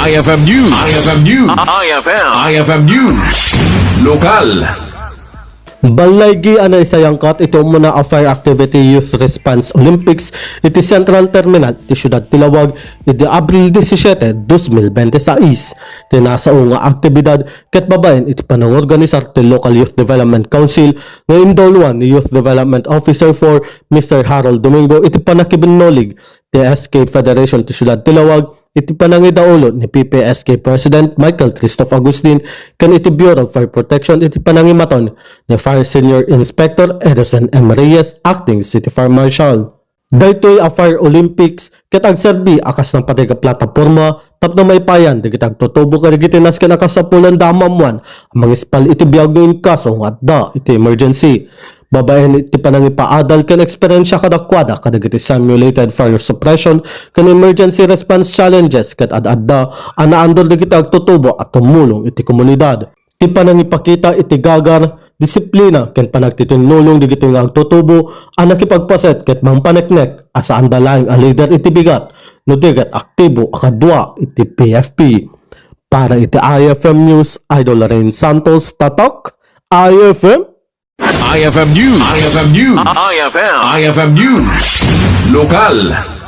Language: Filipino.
IFM News. IFM News. IFM News. Lokal. Balaygi anay sayangkat ito muna a Fire Activity Youth Response Olympics iti Central Terminal iti Syudad Tilawag iti Abril 17, 2026. Tinasao nga aktibidad ket babaen iti panangorganisar ti Local Youth Development Council nga indulwan ni Youth Development Officer 4 Mr. Harold Domingo iti panakibinnolig ti SK Federation ti Syudad Tilawag iti panangidaulo ni PPSK President Michael Christoph Agustin kan iti Bureau of Fire Protection iti panangimaton ni Fire Senior Inspector Edison M. Reyes, Acting City Fire Marshal. Daytoy a Fire Olympics ket agserbi akas ng patiga plataporma tapno may payan digit agtutubo karigitinas ken akas sa pulan damamuan ang mangispal iti biag no kaso nga da iti emergency. Babaen iti panangipaadal ken eksperyensya kadakwada kadagiti simulated fire suppression ken emergency response challenges ket ad-adda anaandor digiti agtutubo at tumulong iti komunidad. Ti panangipakita iti gagar, disiplina ken panagtitinulong digiti nga agtutubo ang nakipagpaset ket mangpaneknek asa andalaing a leader iti bigat no digat aktibo akadwa iti PFP. Para iti IFM News, Idol Rain Santos Tatok, IFM IFM News. IFM News. IFM News. Lokal.